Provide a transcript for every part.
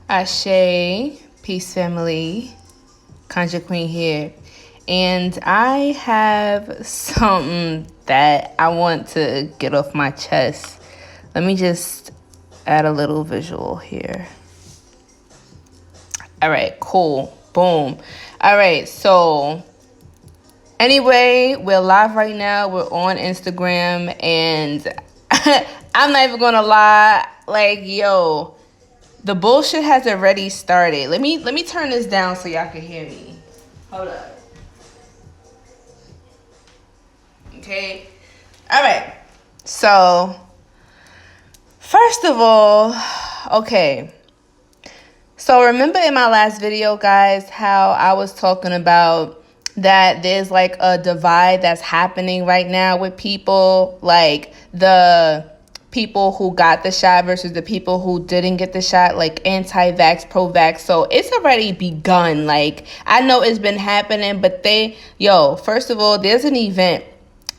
Ashe, peace family, Conjure Queen here, and I have something that I want to get off my chest. Let me just add a little visual here. All right, cool, boom. All right, so anyway, we're live right now. We're on Instagram, and I'm not even gonna lie, like, yo, the bullshit has already started. Let me turn this down so y'all can hear me. Hold up. Okay. All right. So, first of all, okay. So remember in my last video, guys, how I was talking about that there's like a divide that's happening right now with people, like the people who got the shot versus the people who didn't get the shot, like anti-vax, pro-vax. So it's already begun. Like, I know it's been happening, but first of all, there's an event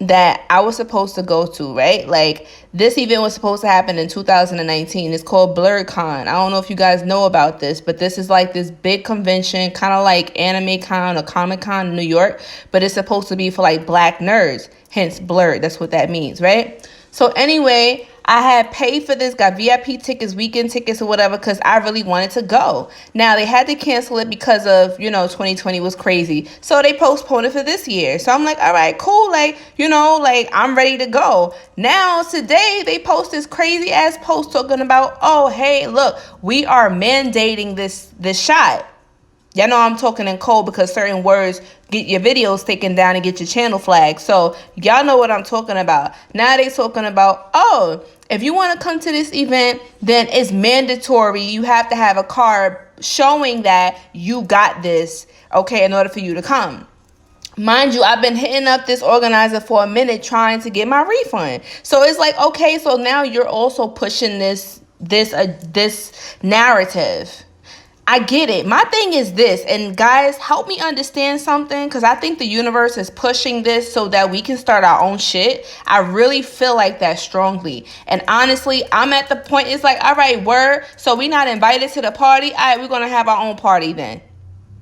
that I was supposed to go to, right? Like, this event was supposed to happen in 2019. It's called BlurredCon. I don't know if you guys know about this, but this is like this big convention, kind of like Anime Con or Comic Con in New York, but it's supposed to be for like black nerds, hence blurred. That's what that means, right? So anyway, I had paid for this, got VIP tickets, weekend tickets or whatever, because I really wanted to go. Now, they had to cancel it because of, 2020 was crazy. So they postponed it for this year. So I'm like, all right, cool. Like, I'm ready to go. Now, today, they post this crazy ass post talking about, oh, hey, look, we are mandating this shot. Y'all know I'm talking in code because certain words get your videos taken down and get your channel flagged. So y'all know what I'm talking about. Now they talking about, oh, if you want to come to this event, then it's mandatory. You have to have a card showing that you got this, okay, in order for you to come. Mind you, I've been hitting up this organizer for a minute trying to get my refund. So it's like, okay, so now you're also pushing this narrative. I get it. My thing is this, and guys, help me understand something, because I think the universe is pushing this so that we can start our own shit. I really feel like that strongly. And honestly, I'm at the point, it's like, all right, word, so we not invited to the party? All right, we're going to have our own party then.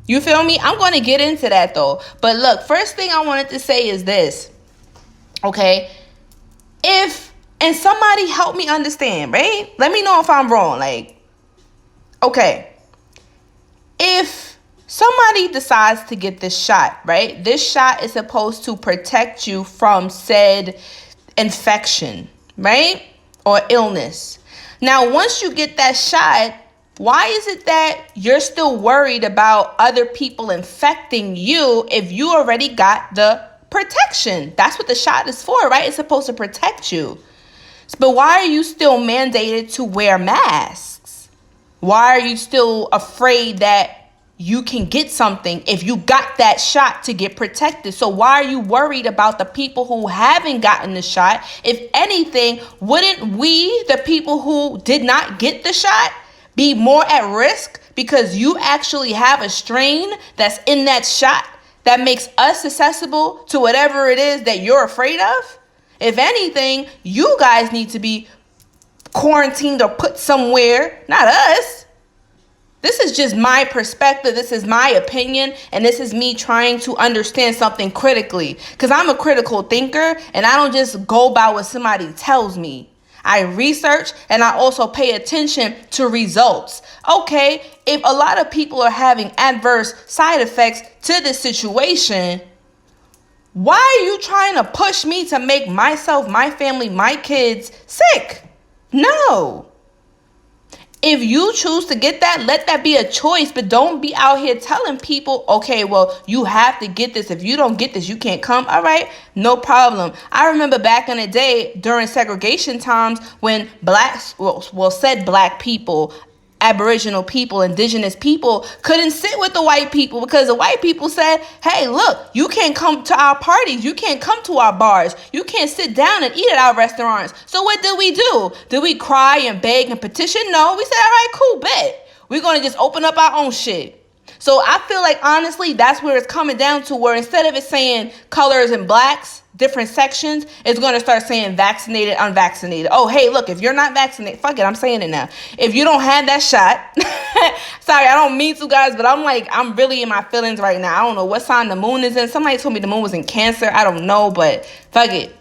You feel me? I'm going to get into that though. But look, first thing I wanted to say is this, okay? And somebody help me understand, right? Let me know if I'm wrong. Like, okay. If somebody decides to get this shot, right? This shot is supposed to protect you from said infection, right? Or illness. Now, once you get that shot, why is it that you're still worried about other people infecting you if you already got the protection? That's what the shot is for, right? It's supposed to protect you. But why are you still mandated to wear masks? Why are you still afraid that you can get something if you got that shot to get protected? So why are you worried about the people who haven't gotten the shot? If anything, wouldn't we, the people who did not get the shot, be more at risk because you actually have a strain that's in that shot that makes us accessible to whatever it is that you're afraid of? If anything, you guys need to be quarantined or put somewhere, not us. This is just my perspective. This is my opinion. And this is me trying to understand something critically. Because I'm a critical thinker and I don't just go by what somebody tells me. I research and I also pay attention to results. Okay, if a lot of people are having adverse side effects to this situation, why are you trying to push me to make myself, my family, my kids sick? No. If you choose to get that, let that be a choice, but don't be out here telling people, okay, well, you have to get this. If you don't get this, you can't come. All right, no problem. I remember back in the day during segregation times when said black people, Aboriginal people, indigenous people couldn't sit with the white people because the white people said, hey, look, you can't come to our parties. You can't come to our bars. You can't sit down and eat at our restaurants. So what did we do? Did we cry and beg and petition? No, we said, all right, cool, bet. We're going to just open up our own shit. So I feel like, honestly, that's where it's coming down to, where instead of it saying colors and blacks, different sections, it's going to start saying vaccinated, unvaccinated. Oh, hey, look, if you're not vaccinated, fuck it, I'm saying it now. If you don't have that shot, sorry, I don't mean to, guys, but I'm really in my feelings right now. I don't know what sign the moon is in. Somebody told me the moon was in Cancer. I don't know, but fuck it.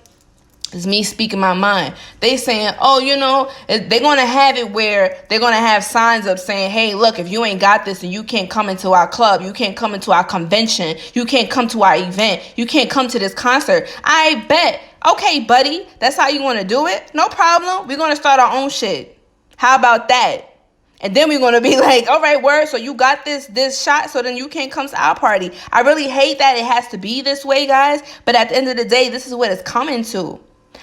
It's me speaking my mind. They saying, oh, they're going to have it where they're going to have signs up saying, hey, look, if you ain't got this and you can't come into our club, you can't come into our convention, you can't come to our event, you can't come to this concert. I bet. Okay, buddy, that's how you want to do it? No problem. We're going to start our own shit. How about that? And then we're going to be like, all right, word, so you got this shot, so then you can't come to our party. I really hate that it has to be this way, guys. But at the end of the day, this is what it's coming to.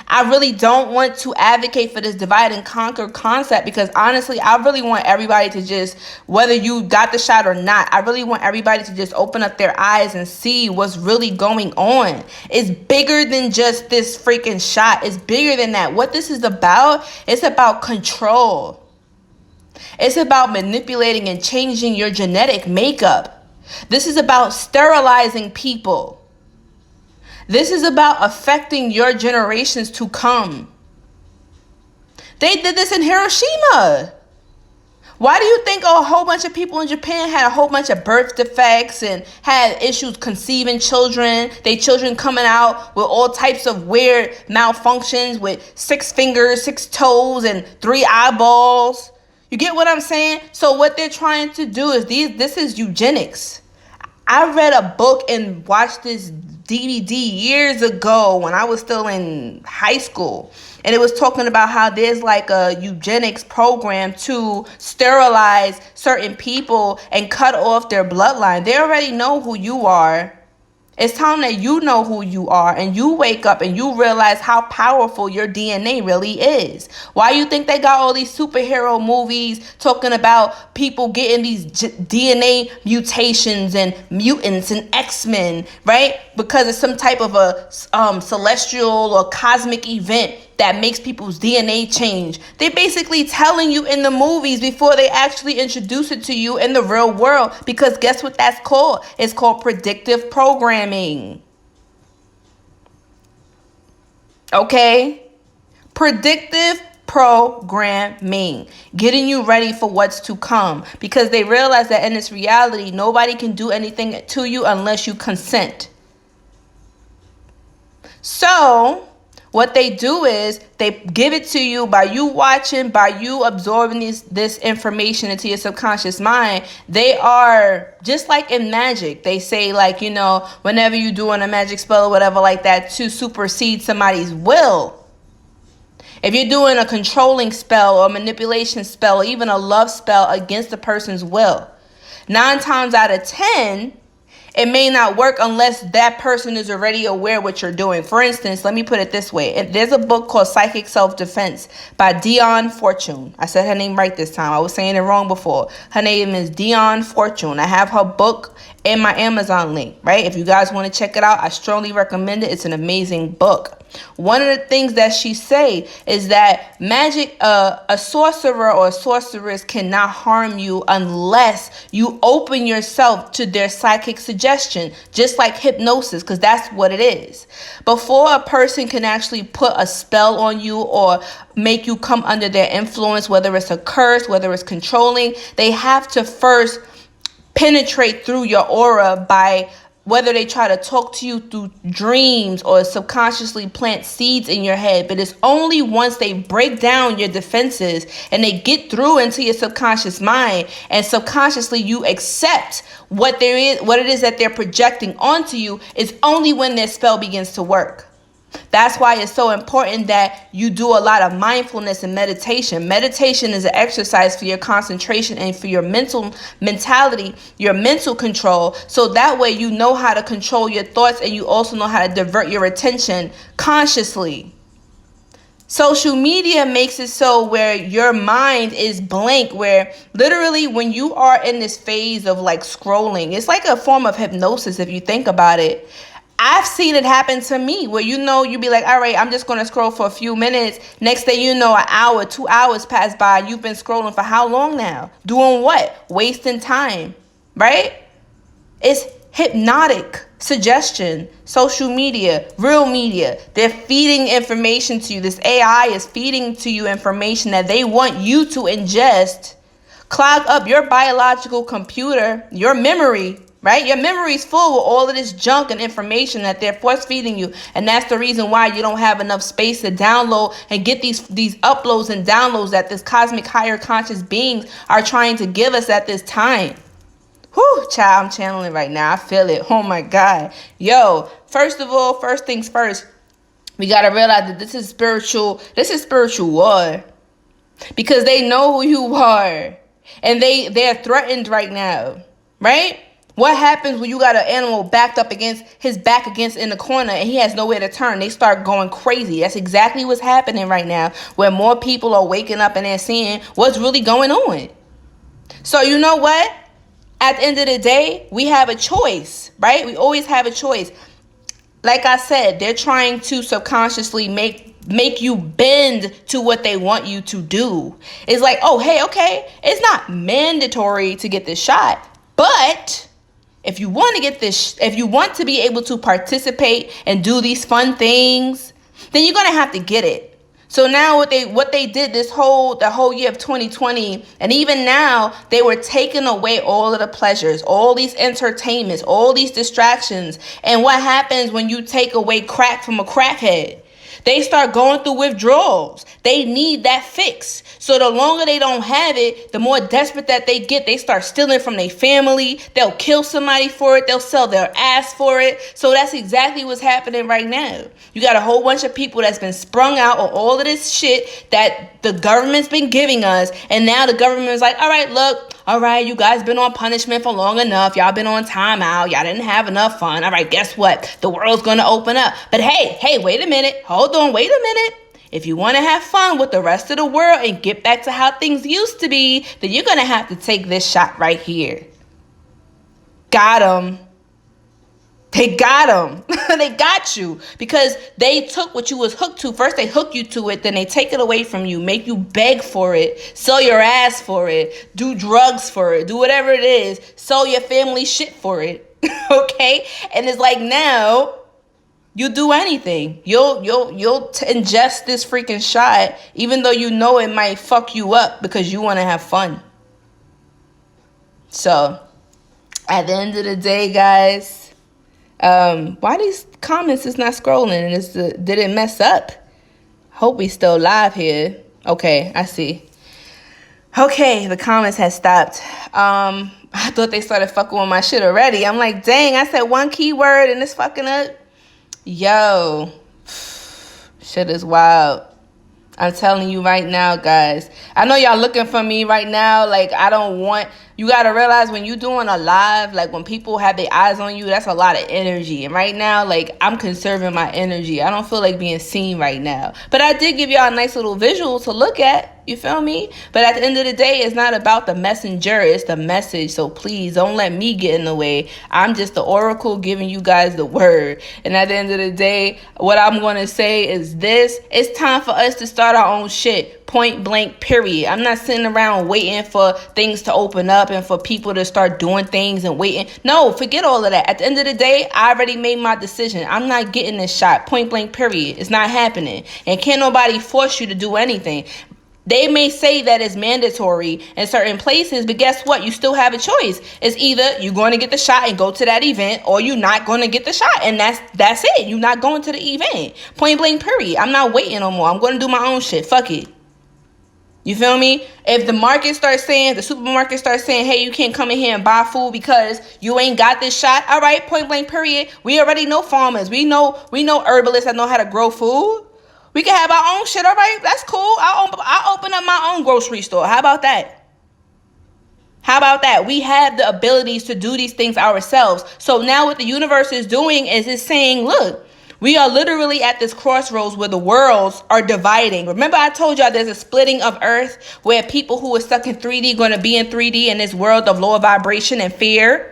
I really don't want to advocate for this divide and conquer concept, because honestly, I really want everybody to just, whether you got the shot or not, I really want everybody to just open up their eyes and see what's really going on. It's bigger than just this freaking shot. It's bigger than that. What this is about, it's about control. It's about manipulating and changing your genetic makeup. This is about sterilizing people. This is about affecting your generations to come. They did this in Hiroshima. Why do you think a whole bunch of people in Japan had a whole bunch of birth defects and had issues conceiving children? They children coming out with all types of weird malfunctions with 6 fingers, 6 toes, and 3 eyeballs. You get what I'm saying? So what they're trying to do is this is eugenics. I read a book and watched this DVD years ago when I was still in high school. And it was talking about how there's like a eugenics program to sterilize certain people and cut off their bloodline. They already know who you are. It's time that you know who you are and you wake up and you realize how powerful your DNA really is. Why you think they got all these superhero movies talking about people getting these DNA mutations and mutants and X-Men, right? Because it's some type of a celestial or cosmic event that makes people's DNA change. They're basically telling you in the movies before they actually introduce it to you in the real world. Because guess what that's called? It's called predictive programming. Okay? Predictive programming. Getting you ready for what's to come. Because they realize that in this reality, nobody can do anything to you unless you consent. So what they do is they give it to you by you watching, by you absorbing this information into your subconscious mind. They are just like in magic. They say, like, whenever you're doing a magic spell or whatever like that to supersede somebody's will. If you're doing a controlling spell or manipulation spell or even a love spell against a person's will, 9 times out of 10, it may not work unless that person is already aware what you're doing. For instance, let me put it this way. There's a book called Psychic Self-Defense by Dion Fortune. I said her name right this time. I was saying it wrong before. Her name is Dion Fortune. I have her book in my Amazon link, right? If you guys want to check it out, I strongly recommend it. It's an amazing book. One of the things that she say is that magic, a sorcerer or a sorceress cannot harm you unless you open yourself to their psychic suggestion, just like hypnosis, because that's what it is. Before a person can actually put a spell on you or make you come under their influence, whether it's a curse, whether it's controlling, they have to first penetrate through your aura by whether they try to talk to you through dreams or subconsciously plant seeds in your head. But it's only once they break down your defenses and they get through into your subconscious mind and subconsciously you accept what it is that they're projecting onto you, is only when their spell begins to work. That's why it's so important that you do a lot of mindfulness and meditation. Meditation is an exercise for your concentration and for your mentality, your mental control. So that way you know how to control your thoughts and you also know how to divert your attention consciously. Social media makes it so where your mind is blank, where literally when you are in this phase of like scrolling, it's like a form of hypnosis if you think about it. I've seen it happen to me where, you be like, all right, I'm just going to scroll for a few minutes. Next thing you know, an hour, 2 hours pass by. You've been scrolling for how long now? Doing what? Wasting time, right? It's hypnotic suggestion, social media, real media. They're feeding information to you. This AI is feeding to you information that they want you to ingest, clog up your biological computer, your memory, right? Your memory is full with all of this junk and information that they're force feeding you. And that's the reason why you don't have enough space to download and get these uploads and downloads that this cosmic higher conscious beings are trying to give us at this time. Whew, child, I'm channeling right now. I feel it. Oh my God. Yo, first of all, first things first, we got to realize that this is spiritual war. Because they know who you are. And they're threatened right now. Right? What happens when you got an animal backed up against his back against in the corner and he has nowhere to turn? They start going crazy. That's exactly what's happening right now, where more people are waking up and they're seeing what's really going on. So you know what? At the end of the day, we have a choice, right? We always have a choice. Like I said, they're trying to subconsciously make you bend to what they want you to do. It's like, oh, hey, okay, it's not mandatory to get this shot, but if you want to get this, if you want to be able to participate and do these fun things, then you're going to have to get it. So now what they did the whole year of 2020, and even now, they were taking away all of the pleasures, all these entertainments, all these distractions. And what happens when you take away crack from a crackhead? They start going through withdrawals. They need that fix. So the longer they don't have it, the more desperate that they get. They start stealing from their family. They'll kill somebody for it. They'll sell their ass for it. So that's exactly what's happening right now. You got a whole bunch of people that's been sprung out on all of this shit that the government's been giving us. And now the government's like, all right, look. All right, you guys been on punishment for long enough. Y'all been on timeout. Y'all didn't have enough fun. All right, guess what? The world's going to open up. But hey, wait a minute. Hold on, wait a minute. If you want to have fun with the rest of the world and get back to how things used to be, then you're going to have to take this shot right here. Got 'em. They got them. They got you because they took what you was hooked to. First, they hook you to it. Then they take it away from you, make you beg for it, sell your ass for it, do drugs for it, do whatever it is, sell your family shit for it. Okay. And it's like now you do anything. You'll ingest this freaking shot, even though you know it might fuck you up because you want to have fun. So at the end of the day, guys, why these comments is not scrolling and did it mess up? Hope we still live here. Okay, I see. Okay, the comments has stopped. I thought they started fucking with my shit already. I'm like, dang, I said one keyword and it's fucking up. Yo, shit is wild. I'm telling you right now, guys. I know y'all looking for me right now. Like, I don't want... You got to realize when you're doing a live, like when people have their eyes on you, that's a lot of energy. And right now, like, I'm conserving my energy. I don't feel like being seen right now. But I did give y'all a nice little visual to look at. You feel me? But at the end of the day, it's not about the messenger. It's the message. So please don't let me get in the way. I'm just the oracle giving you guys the word. And at the end of the day, what I'm going to say is this. It's time for us to start our own shit. Point blank, period. I'm not sitting around waiting for things to open up and for people to start doing things and waiting. No, forget all of that. At the end of the day, I already made my decision. I'm not getting this shot. Point blank, period. It's not happening. And can't nobody force you to do anything. They may say that it's mandatory in certain places, but guess what? You still have a choice. It's either you're going to get the shot and go to that event, or you're not going to get the shot, and that's it. You're not going to the event. Point blank, period. I'm not waiting no more. I'm going to do my own shit. Fuck it. You feel me? If the supermarket starts saying, hey, you can't come in here and buy food because you ain't got this shot. All right, point blank, period. We already know farmers. We know herbalists that know how to grow food. We can have our own shit. All right, that's cool. I'll open up my own grocery store. How about that? How about that? We have the abilities to do these things ourselves. So now what the universe is doing is it's saying, look, we are literally at this crossroads where the worlds are dividing. Remember I told y'all there's a splitting of earth where people who are stuck in 3D going to be in 3D in this world of lower vibration and fear.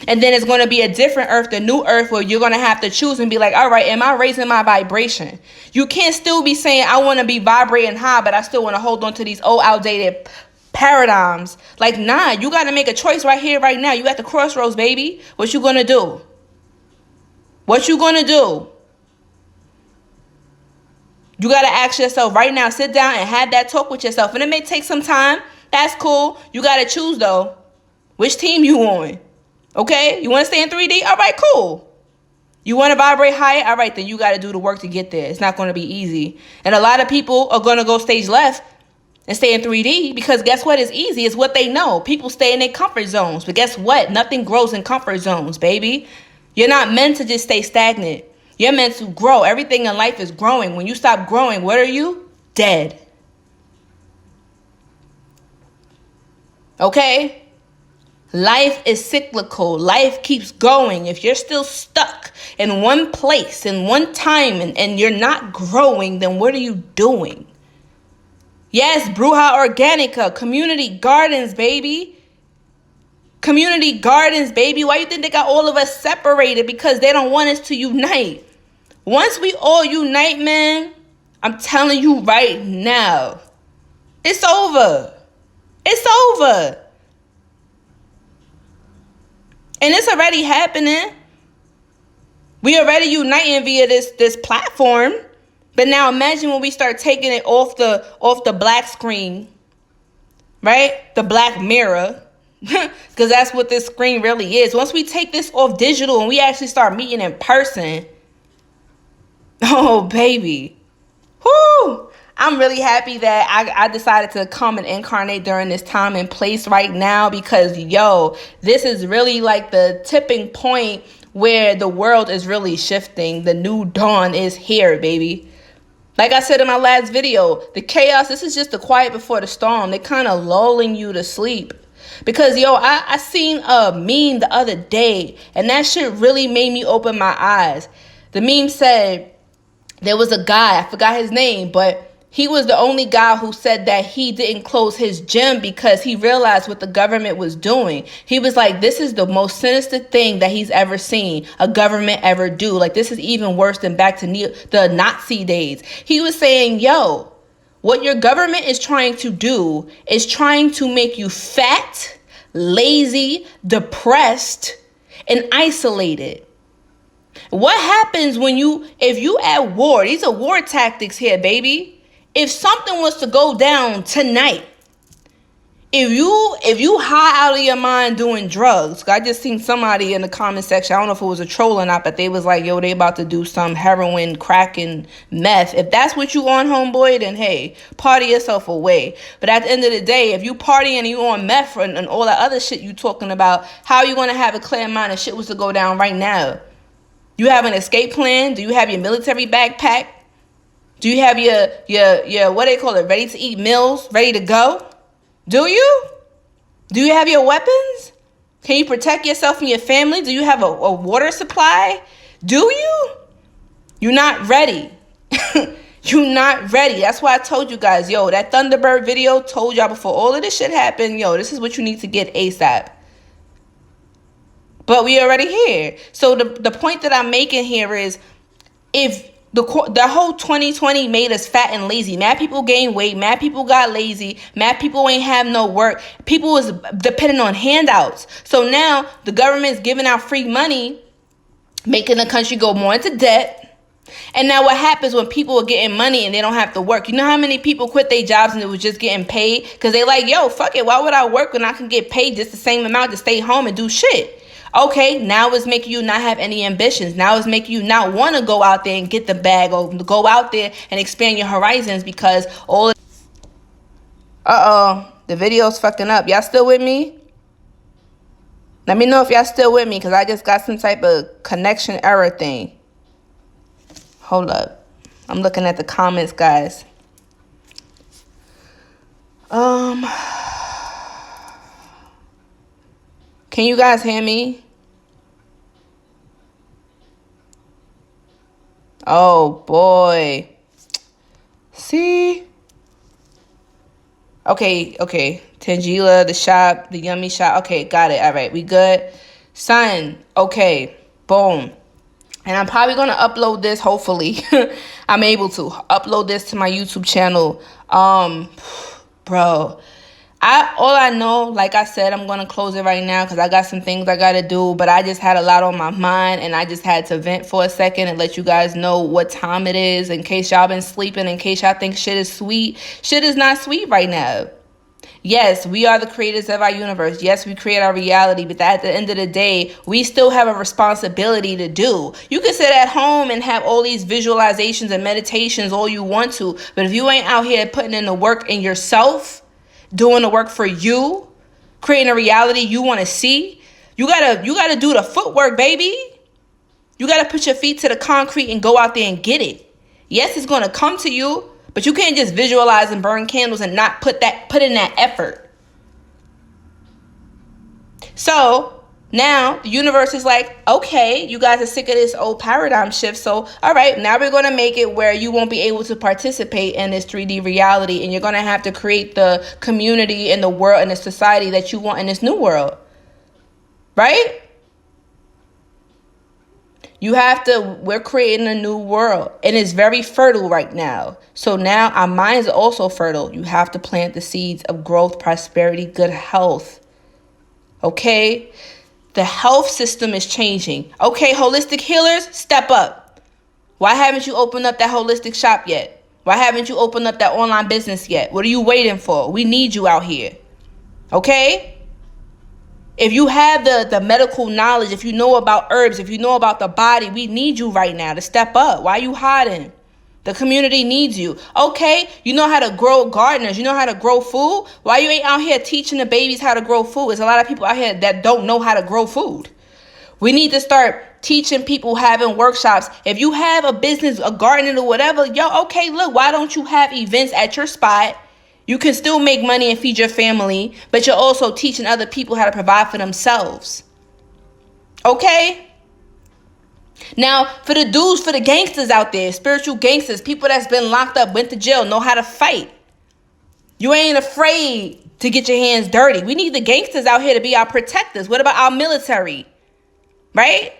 And then it's going to be a different earth, the new earth, where you're going to have to choose and be like, all right, am I raising my vibration? You can't still be saying I want to be vibrating high, but I still want to hold on to these old outdated paradigms. Like, nah, you got to make a choice right here, right now. You at the crossroads, baby. What you gonna do? What you gonna do? You got to ask yourself right now. Sit down and have that talk with yourself. And it may take some time. That's cool. You got to choose, though. Which team you on? Okay? You want to stay in 3D? All right, cool. You want to vibrate higher? All right, then you got to do the work to get there. It's not going to be easy. And a lot of people are going to go stage left and stay in 3D because guess what? It's easy. It's what they know. People stay in their comfort zones. But guess what? Nothing grows in comfort zones, baby. You're not meant to just stay stagnant. You're meant to grow. Everything in life is growing. When you stop growing, what are you? Dead. Okay? Life is cyclical. Life keeps going. If you're still stuck in one place, in one time, and you're not growing, then what are you doing? Yes, Bruja Organica, community gardens, baby. Community gardens, baby. Why you think they got all of us separated? Because they don't want us to unite. Once we all unite, man, I'm telling you right now, it's over. It's over. And it's already happening. We already uniting via this platform. But now imagine when we start taking it off the black screen, right? The black mirror. Because that's what this screen really is. Once we take this off digital and we actually start meeting in person, oh, baby. Whoo! I'm really happy that I decided to come and incarnate during this time and place right now because, yo, this is really like the tipping point where the world is really shifting. The new dawn is here, baby. Like I said in my last video, the chaos, this is just the quiet before the storm. They're kind of lulling you to sleep. Because, yo, I seen a meme the other day, and that shit really made me open my eyes. The meme said there was a guy, I forgot his name, but he was the only guy who said that he didn't close his gym because he realized what the government was doing. He was like, this is the most sinister thing that he's ever seen a government ever do. Like, this is even worse than back to the Nazi days. He was saying, yo, what your government is trying to do is trying to make you fat, lazy, depressed, and isolated. What happens when if you at war? These are war tactics here, baby. If something was to go down tonight, if you high out of your mind doing drugs, I just seen somebody in the comment section, I don't know if it was a troll or not, but they was like, yo, they about to do some heroin, crack, and meth. If that's what you on, homeboy, then hey, party yourself away. But at the end of the day, if you partying and you on meth and all that other shit you talking about, how are you going to have a clear mind if shit was to go down right now? You have an escape plan? Do you have your military backpack? Do you have your what they call it, ready to eat meals, ready to go? Do you? Do you have your weapons? Can you protect yourself and your family? Do you have a water supply? Do you? You're not ready. You're not ready. That's why I told you guys, yo, that Thunderbird video told y'all before all of this shit happened, yo, this is what you need to get ASAP. But we already here. So the point that I'm making here is if the whole 2020 made us fat and lazy. Mad people gained weight. Mad people got lazy. Mad people ain't have no work. People was depending on handouts. So now the government's giving out free money, making the country go more into debt. And now what happens when people are getting money and they don't have to work? You know how many people quit their jobs and it was just getting paid? Because they like, yo, fuck it. Why would I work when I can get paid just the same amount to stay home and do shit? Okay, now it's making you not have any ambitions. Now it's making you not want to go out there and get the bag or go out there and expand your horizons because all... the video's fucking up. Y'all still with me? Let me know if y'all still with me because I just got some type of connection error thing. Hold up. I'm looking at the comments, guys. Can you guys hear me? Oh, boy. See? Okay. Tangela, the shop, the yummy shop. Okay, got it. All right, we good? Son, okay, boom. And I'm probably going to upload this, hopefully. I'm able to upload this to my YouTube channel. Bro, All I know, like I said, I'm going to close it right now because I got some things I got to do, but I just had a lot on my mind and I just had to vent for a second and let you guys know what time it is in case y'all been sleeping, in case y'all think shit is sweet. Shit is not sweet right now. Yes, we are the creators of our universe. Yes, we create our reality, but at the end of the day, we still have a responsibility to do. You can sit at home and have all these visualizations and meditations all you want to, but if you ain't out here putting in the work in yourself, doing the work for you, creating a reality you want to see, you gotta do the footwork, baby. You gotta put your feet to the concrete and go out there and get it. Yes, it's gonna come to you, but you can't just visualize and burn candles and not put in that effort. So now the universe is like, okay, you guys are sick of this old paradigm shift. So, all right, now we're going to make it where you won't be able to participate in this 3D reality. And you're going to have to create the community and the world and the society that you want in this new world. Right? We're creating a new world. And it's very fertile right now. So now our minds are also fertile. You have to plant the seeds of growth, prosperity, good health. Okay? The health system is changing. Okay, holistic healers, step up. Why haven't you opened up that holistic shop yet? Why haven't you opened up that online business yet? What are you waiting for? We need you out here. Okay? If you have the medical knowledge, if you know about herbs, if you know about the body, we need you right now to step up. Why are you hiding? The community needs you. Okay, you know how to grow gardeners. You know how to grow food. Why you ain't out here teaching the babies how to grow food? There's a lot of people out here that don't know how to grow food. We need to start teaching people, having workshops. If you have a business, a garden or whatever, okay, look, why don't you have events at your spot? You can still make money and feed your family, but you're also teaching other people how to provide for themselves. Okay? Now, for the dudes, for the gangsters out there, spiritual gangsters, people that's been locked up, went to jail, know how to fight. You ain't afraid to get your hands dirty. We need the gangsters out here to be our protectors. What about our military? Right?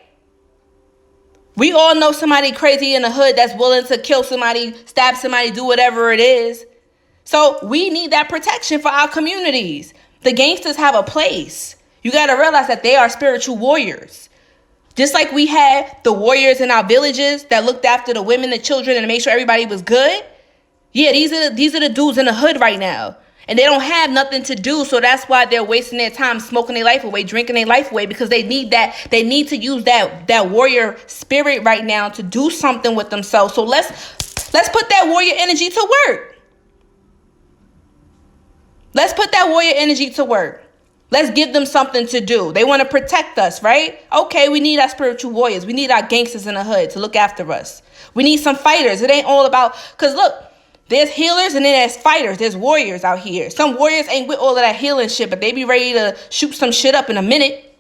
We all know somebody crazy in the hood that's willing to kill somebody, stab somebody, do whatever it is. So we need that protection for our communities. The gangsters have a place. You got to realize that they are spiritual warriors. Just like we had the warriors in our villages that looked after the women, the children, and made sure everybody was good. Yeah, these are the dudes in the hood right now. And they don't have nothing to do. So that's why they're wasting their time smoking their life away, drinking their life away, because they need that. They need to use that warrior spirit right now to do something with themselves. So let's put that warrior energy to work. Let's put that warrior energy to work. Let's give them something to do. They want to protect us, right? Okay, we need our spiritual warriors. We need our gangsters in the hood to look after us. We need some fighters. It ain't all about, because look, there's healers and then there's fighters. There's warriors out here. Some warriors ain't with all of that healing shit, but they be ready to shoot some shit up in a minute.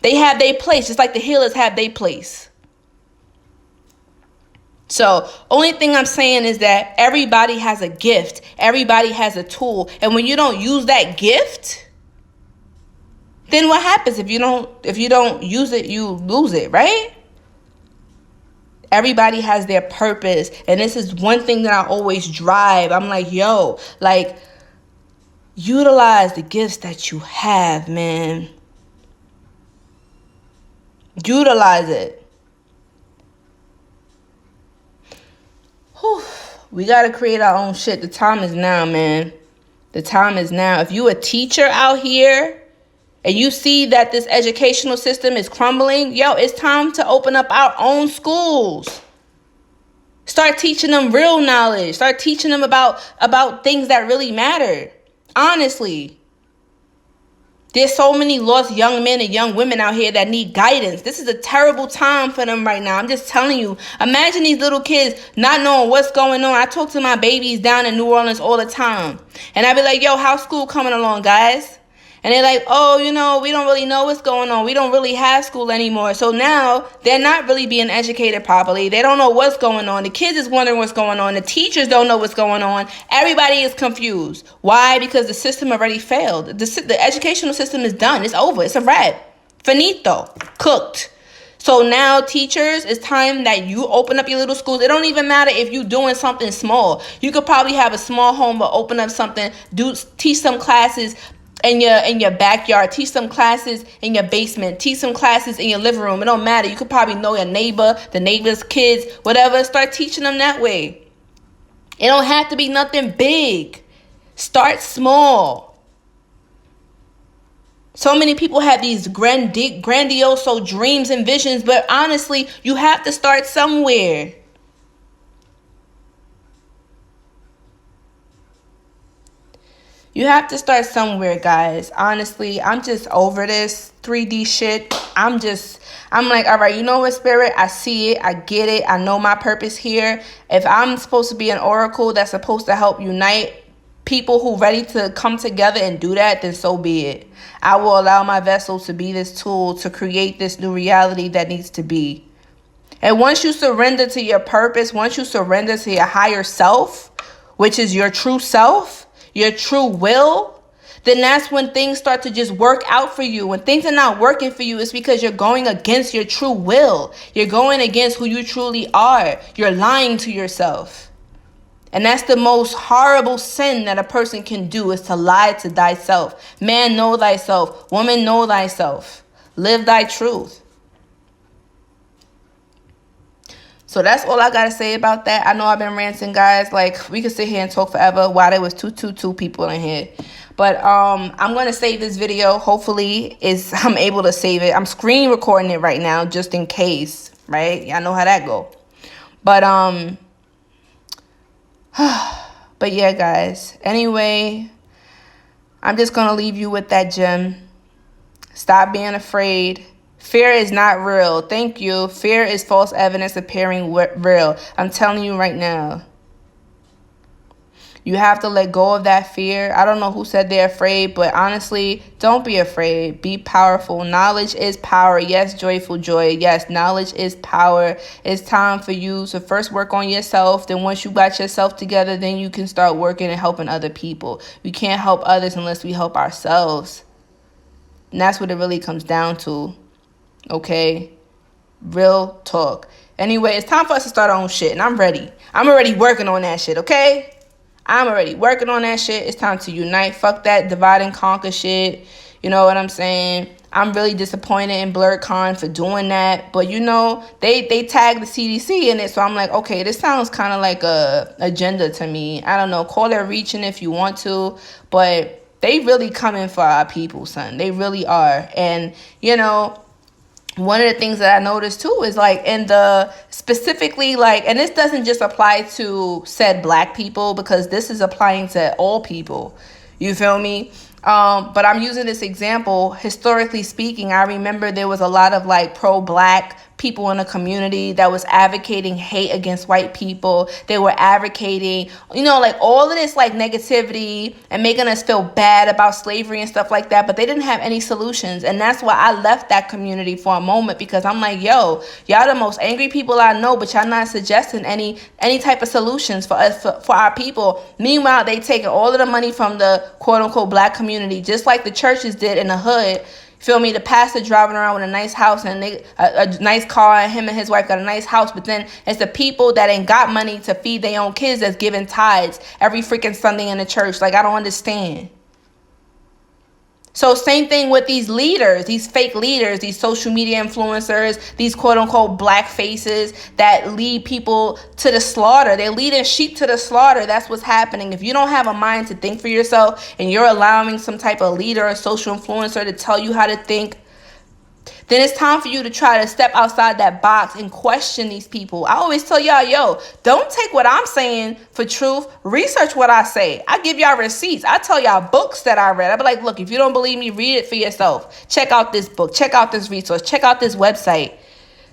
They have their place, just like the healers have their place. So only thing I'm saying is that everybody has a gift. Everybody has a tool. And when you don't use that gift, then what happens? If you don't use it, you lose it, right? Everybody has their purpose. And this is one thing that I always drive. I'm like, utilize the gifts that you have, man. Utilize it. Whew. We got to create our own shit. The time is now, man. The time is now. If you a teacher out here and you see that this educational system is crumbling, it's time to open up our own schools. Start teaching them real knowledge. Start teaching them about things that really matter. Honestly. There's so many lost young men and young women out here that need guidance. This is a terrible time for them right now. I'm just telling you. Imagine these little kids not knowing what's going on. I talk to my babies down in New Orleans all the time. And I be like, how's school coming along, guys? And they're like, we don't really know what's going on. We don't really have school anymore. So now they're not really being educated properly. They don't know what's going on. The kids is wondering what's going on. The teachers don't know what's going on. Everybody is confused. Why? Because the system already failed. The educational system is done. It's over. It's a wrap. Finito. Cooked. So now, teachers, it's time that you open up your little schools. It don't even matter if you're doing something small. You could probably have a small home, but open up something, teach some classes in your backyard, teach some classes in your basement, teach some classes in your living room. It don't matter. You could probably know your neighbor, the neighbor's kids, whatever. Start teaching them that way. It don't have to be nothing big. Start small. So many people have these grandiose dreams and visions, but honestly, you have to start somewhere. You have to start somewhere, guys. Honestly, I'm just over this 3D shit. I'm like, all right, you know what, Spirit? I see it. I get it. I know my purpose here. If I'm supposed to be an oracle that's supposed to help unite people who ready to come together and do that, then so be it. I will allow my vessel to be this tool to create this new reality that needs to be. And once you surrender to your purpose, once you surrender to your higher self, which is your true self, your true will, then that's when things start to just work out for you. When things are not working for you, it's because you're going against your true will. You're going against who you truly are. You're lying to yourself. And that's the most horrible sin that a person can do, is to lie to thyself. Man, know thyself. Woman, know thyself. Live thy truth. So that's all I got to say about that. I know I've been ranting, guys. Like, we could sit here and talk forever while there was two people in here. But I'm going to save this video. Hopefully I'm able to save it. I'm screen recording it right now just in case, right? Y'all know how that go. But but yeah, guys. Anyway, I'm just going to leave you with that gem. Stop being afraid. Fear is not real. Thank you. Fear is false evidence appearing real. I'm telling you right now. You have to let go of that fear. I don't know who said they're afraid, but honestly, don't be afraid. Be powerful. Knowledge is power. Yes, joyful joy. Yes, knowledge is power. It's time for you to first work on yourself. Then once you got yourself together, then you can start working and helping other people. We can't help others unless we help ourselves. And that's what it really comes down to. Okay? Real talk. Anyway, it's time for us to start our own shit, and I'm ready. I'm already working on that shit, okay? I'm already working on that shit. It's time to unite. Fuck that divide and conquer shit. You know what I'm saying? I'm really disappointed in BlurCon for doing that. But, you know, they tagged the CDC in it. So I'm like, okay, this sounds kind of like a agenda to me. I don't know. Call it reaching if you want to. But they really coming for our people, son. They really are. And, you know, one of the things that I noticed too is like in the specifically like, and this doesn't just apply to said black people, because this is applying to all people. You feel me? But I'm using this example. Historically speaking, I remember there was a lot of like pro-black people in the community that was advocating hate against white people. They were advocating, you know, like all of this like negativity and making us feel bad about slavery and stuff like that. But they didn't have any solutions. And that's why I left that community for a moment, because I'm like, yo, y'all the most angry people I know, but y'all not suggesting any type of solutions for us, for our people. Meanwhile, they taking all of the money from the quote unquote black community, just like the churches did in the hood. Feel me? The pastor driving around with a nice house and a nice car, and him and his wife got a nice house. But then it's the people that ain't got money to feed their own kids that's giving tithes every freaking Sunday in the church. Like, I don't understand. So same thing with these leaders, these fake leaders, these social media influencers, these quote unquote black faces that lead people to the slaughter. They're leading sheep to the slaughter. That's what's happening. If you don't have a mind to think for yourself and you're allowing some type of leader or social influencer to tell you how to think, then it's time for you to try to step outside that box and question these people. I always tell y'all, yo, don't take what I'm saying for truth. Research what I say. I give y'all receipts. I tell y'all books that I read. I be like, look, if you don't believe me, read it for yourself. Check out this book. Check out this resource. Check out this website.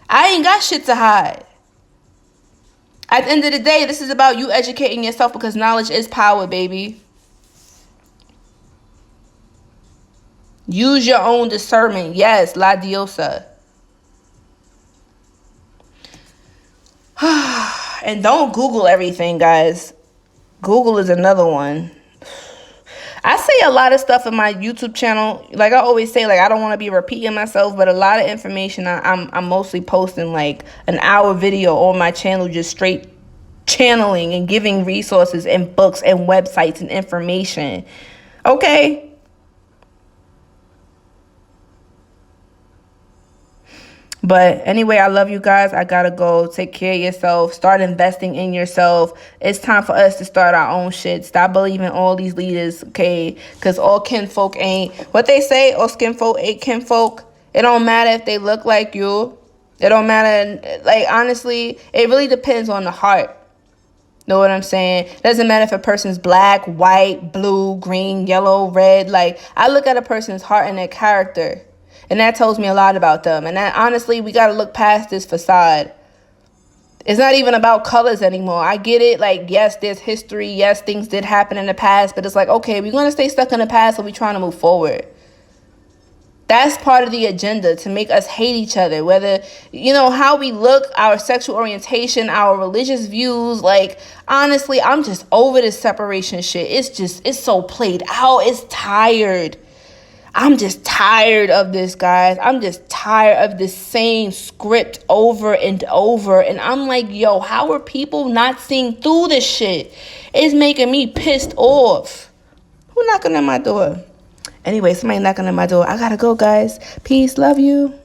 I ain't got shit to hide. At the end of the day, this is about you educating yourself, because knowledge is power, baby. Use your own discernment. Yes, la diosa. And don't Google everything, guys. Google is another one. I say a lot of stuff in my YouTube channel. Like I always say, like I don't want to be repeating myself, but a lot of information I'm mostly posting like an hour video on my channel, just straight channeling and giving resources and books and websites and information. Okay. But anyway, I love you guys. I gotta go. Take care of yourself. Start investing in yourself. It's time for us to start our own shit. Stop believing all these leaders, okay? Because all kinfolk ain't what they say. All skinfolk ain't kinfolk. It don't matter if they look like you. It don't matter. Like, honestly, it really depends on the heart. Know what I'm saying? Doesn't matter if a person's black, white, blue, green, yellow, red. Like, I look at a person's heart and their character. And that tells me a lot about them. And that, honestly, we got to look past this facade. It's not even about colors anymore. I get it. Like, yes, there's history. Yes, things did happen in the past. But it's like, okay, we're going to stay stuck in the past or we're trying to move forward. That's part of the agenda, to make us hate each other. Whether, you know, how we look, our sexual orientation, our religious views. Like, honestly, I'm just over this separation shit. It's so played out. It's tired. I'm just tired of this, guys. I'm just tired of this same script over and over. And I'm like, yo, how are people not seeing through this shit? It's making me pissed off. Who knocking on my door? Anyway, somebody knocking on my door. I gotta go, guys. Peace. Love you.